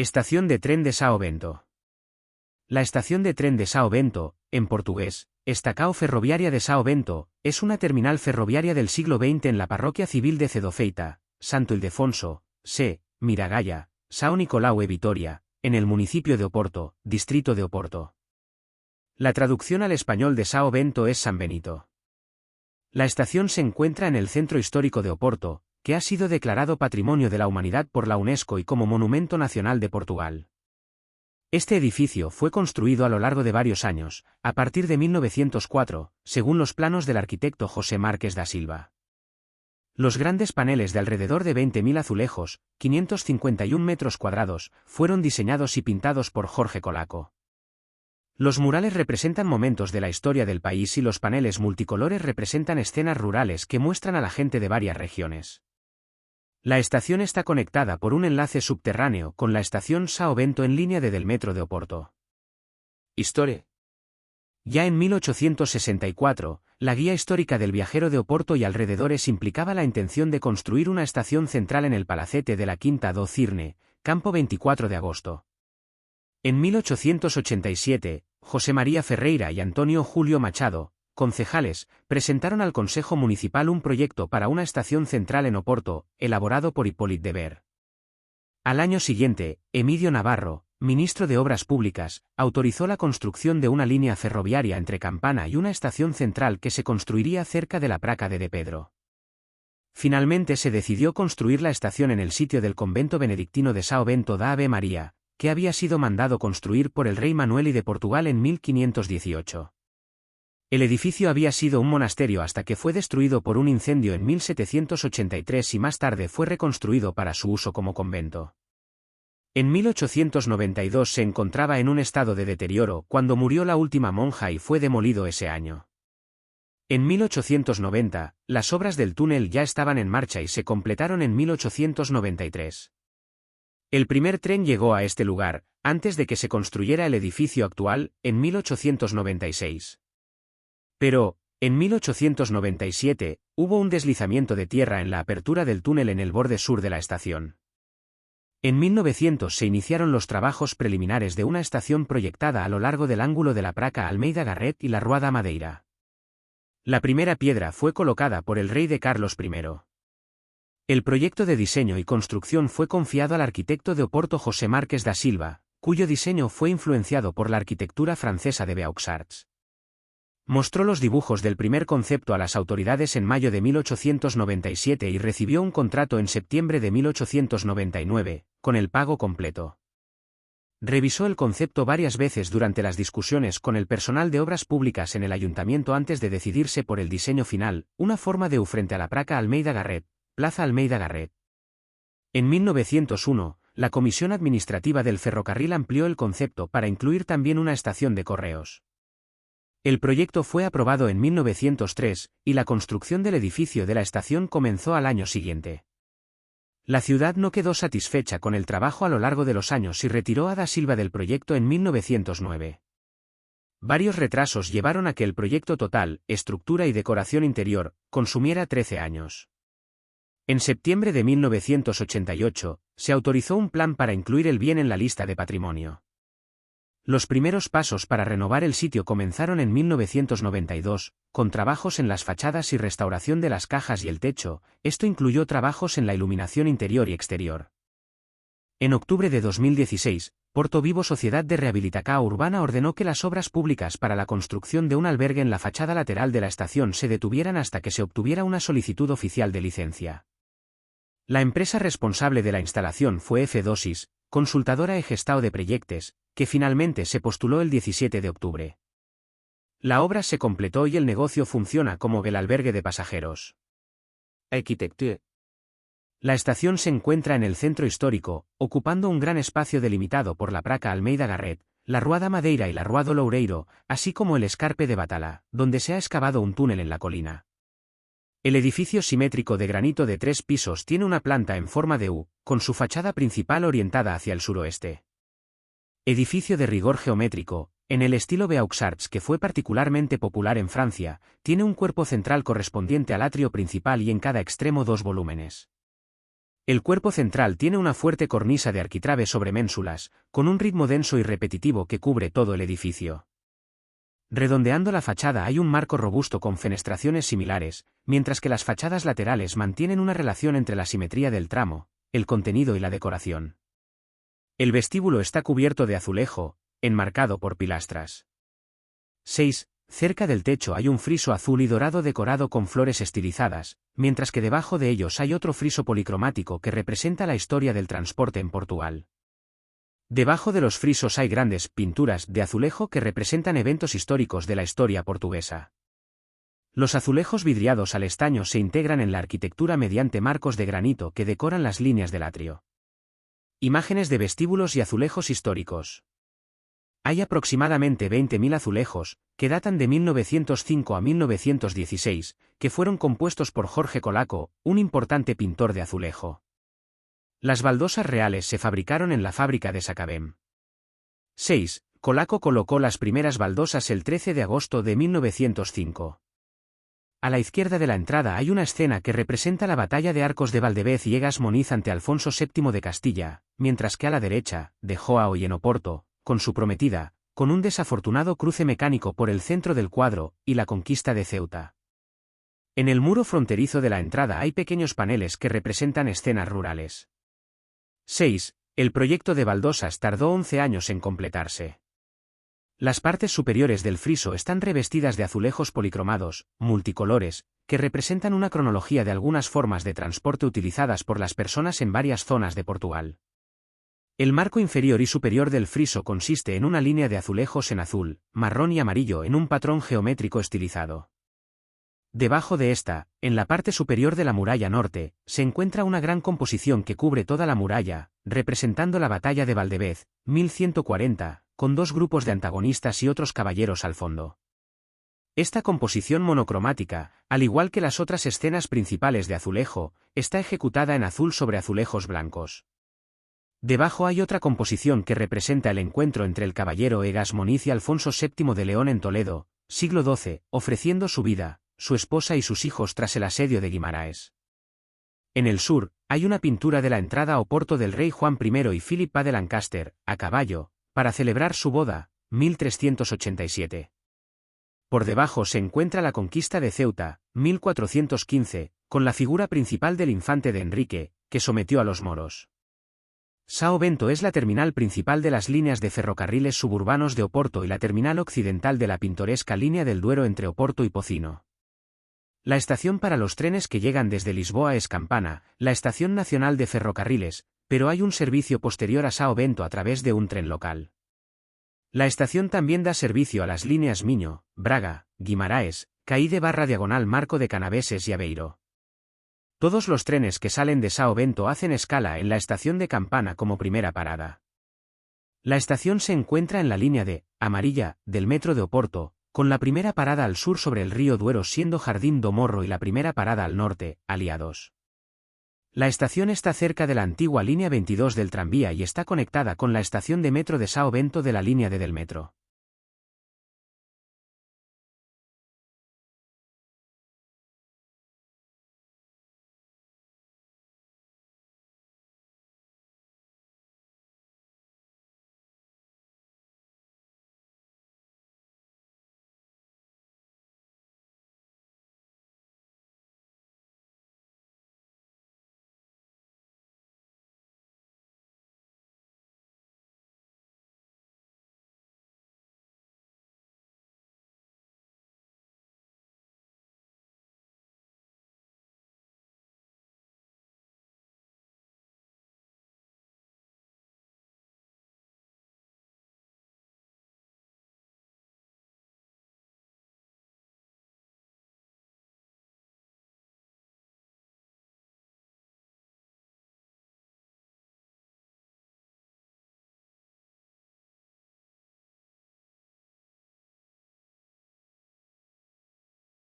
Estación de tren de São Bento. La estación de tren de São Bento, en portugués, Estação Ferroviaria de São Bento, es una terminal ferroviaria del siglo XX en la parroquia civil de Cedofeita, Santo Ildefonso, C. Miragaya, São Nicolau e Vitoria, en el municipio de Oporto, distrito de Oporto. La traducción al español de São Bento es San Benito. La estación se encuentra en el centro histórico de Oporto, que ha sido declarado Patrimonio de la Humanidad por la UNESCO y como Monumento Nacional de Portugal. Este edificio fue construido a lo largo de varios años, a partir de 1904, según los planos del arquitecto José Marques da Silva. Los grandes paneles de alrededor de 20.000 azulejos, 551 metros cuadrados, fueron diseñados y pintados por Jorge Colaco. Los murales representan momentos de la historia del país y los paneles multicolores representan escenas rurales que muestran a la gente de varias regiones. La estación está conectada por un enlace subterráneo con la estación São Bento en línea del metro de Oporto. Historia. Ya en 1864, la guía histórica del viajero de Oporto y alrededores implicaba la intención de construir una estación central en el palacete de la Quinta do Cirne, Campo 24 de Agosto. En 1887, José María Ferreira y Antonio Julio Machado, concejales, presentaron al Consejo Municipal un proyecto para una estación central en Oporto, elaborado por Hipólito de Ver. Al año siguiente, Emilio Navarro, ministro de Obras Públicas, autorizó la construcción de una línea ferroviaria entre Campana y una estación central que se construiría cerca de la Praca de Pedro. Finalmente se decidió construir la estación en el sitio del convento benedictino de São Bento da Ave María, que había sido mandado construir por el rey Manuel I de Portugal en 1518. El edificio había sido un monasterio hasta que fue destruido por un incendio en 1783 y más tarde fue reconstruido para su uso como convento. En 1892 se encontraba en un estado de deterioro cuando murió la última monja y fue demolido ese año. En 1890, las obras del túnel ya estaban en marcha y se completaron en 1893. El primer tren llegó a este lugar, antes de que se construyera el edificio actual, en 1896. Pero, en 1897, hubo un deslizamiento de tierra en la apertura del túnel en el borde sur de la estación. En 1900 se iniciaron los trabajos preliminares de una estación proyectada a lo largo del ángulo de la Praca Almeida Garret y la Rua da Madeira. La primera piedra fue colocada por el rey de Carlos I. El proyecto de diseño y construcción fue confiado al arquitecto de Oporto José Marques da Silva, cuyo diseño fue influenciado por la arquitectura francesa de Beaux-Arts. Mostró los dibujos del primer concepto a las autoridades en mayo de 1897 y recibió un contrato en septiembre de 1899, con el pago completo. Revisó el concepto varias veces durante las discusiones con el personal de obras públicas en el ayuntamiento antes de decidirse por el diseño final, una forma de U frente a la Praca Almeida Garret, Plaza Almeida Garret. En 1901, la Comisión Administrativa del Ferrocarril amplió el concepto para incluir también una estación de correos. El proyecto fue aprobado en 1903, y la construcción del edificio de la estación comenzó al año siguiente. La ciudad no quedó satisfecha con el trabajo a lo largo de los años y retiró a da Silva del proyecto en 1909. Varios retrasos llevaron a que el proyecto total, estructura y decoración interior, consumiera 13 años. En septiembre de 1988, se autorizó un plan para incluir el bien en la lista de patrimonio. Los primeros pasos para renovar el sitio comenzaron en 1992, con trabajos en las fachadas y restauración de las cajas y el techo. Esto incluyó trabajos en la iluminación interior y exterior. En octubre de 2016, Porto Vivo Sociedad de Rehabilitación Urbana ordenó que las obras públicas para la construcción de un albergue en la fachada lateral de la estación se detuvieran hasta que se obtuviera una solicitud oficial de licencia. La empresa responsable de la instalación fue F-Dosis, consultadora e gestao de proyectos, que finalmente se postuló el 17 de octubre. La obra se completó y el negocio funciona como el albergue de pasajeros. Arquitectura. La estación se encuentra en el centro histórico, ocupando un gran espacio delimitado por la Praca Almeida Garret, la Rua da Madeira y la Rua do Loureiro, así como el Escarpe de Batala, donde se ha excavado un túnel en la colina. El edificio simétrico de granito de 3 pisos tiene una planta en forma de U, con su fachada principal orientada hacia el suroeste. Edificio de rigor geométrico, en el estilo Beaux-Arts que fue particularmente popular en Francia, tiene un cuerpo central correspondiente al atrio principal y en cada extremo 2 volúmenes. El cuerpo central tiene una fuerte cornisa de arquitrabe sobre ménsulas, con un ritmo denso y repetitivo que cubre todo el edificio. Redondeando la fachada hay un marco robusto con fenestraciones similares, mientras que las fachadas laterales mantienen una relación entre la simetría del tramo, el contenido y la decoración. El vestíbulo está cubierto de azulejo, enmarcado por pilastras. 6. Cerca del techo hay un friso azul y dorado decorado con flores estilizadas, mientras que debajo de ellos hay otro friso policromático que representa la historia del transporte en Portugal. Debajo de los frisos hay grandes pinturas de azulejo que representan eventos históricos de la historia portuguesa. Los azulejos vidriados al estaño se integran en la arquitectura mediante marcos de granito que decoran las líneas del atrio. Imágenes de vestíbulos y azulejos históricos. Hay aproximadamente 20.000 azulejos, que datan de 1905 a 1916, que fueron compuestos por Jorge Colaco, un importante pintor de azulejo. Las baldosas reales se fabricaron en la fábrica de Sacabém. 6. Colaco colocó las primeras baldosas el 13 de agosto de 1905. A la izquierda de la entrada hay una escena que representa la batalla de Arcos de Valdevez y Egas Moniz ante Alfonso VII de Castilla, mientras que a la derecha, de Joao y en Oporto, con su prometida, con un desafortunado cruce mecánico por el centro del cuadro, y la conquista de Ceuta. En el muro fronterizo de la entrada hay pequeños paneles que representan escenas rurales. 6. El proyecto de baldosas tardó 11 años en completarse. Las partes superiores del friso están revestidas de azulejos policromados, multicolores, que representan una cronología de algunas formas de transporte utilizadas por las personas en varias zonas de Portugal. El marco inferior y superior del friso consiste en una línea de azulejos en azul, marrón y amarillo en un patrón geométrico estilizado. Debajo de esta, en la parte superior de la muralla norte, se encuentra una gran composición que cubre toda la muralla, representando la batalla de Valdevez, 1140, con dos grupos de antagonistas y otros caballeros al fondo. Esta composición monocromática, al igual que las otras escenas principales de azulejo, está ejecutada en azul sobre azulejos blancos. Debajo hay otra composición que representa el encuentro entre el caballero Egas Moniz y Alfonso VII de León en Toledo, siglo XII, ofreciendo su vida, su esposa y sus hijos tras el asedio de Guimaraes. En el sur, hay una pintura de la entrada a Oporto del rey Juan I y Filipa de Lancaster, a caballo, para celebrar su boda, 1387. Por debajo se encuentra la conquista de Ceuta, 1415, con la figura principal del infante de Enrique, que sometió a los moros. São Bento es la terminal principal de las líneas de ferrocarriles suburbanos de Oporto y la terminal occidental de la pintoresca línea del Duero entre Oporto y Pocino. La estación para los trenes que llegan desde Lisboa es Campana, la estación nacional de ferrocarriles, pero hay un servicio posterior a São Bento a través de un tren local. La estación también da servicio a las líneas Miño, Braga, Guimaraes, Caíde/Diagonal Marco de Canaveses y Aveiro. Todos los trenes que salen de São Bento hacen escala en la estación de Campana como primera parada. La estación se encuentra en la línea de amarilla del metro de Oporto, con la primera parada al sur sobre el río Duero siendo Jardín do Morro y la primera parada al norte, Aliados. La estación está cerca de la antigua línea 22 del tranvía y está conectada con la estación de metro de São Bento de la línea D del metro.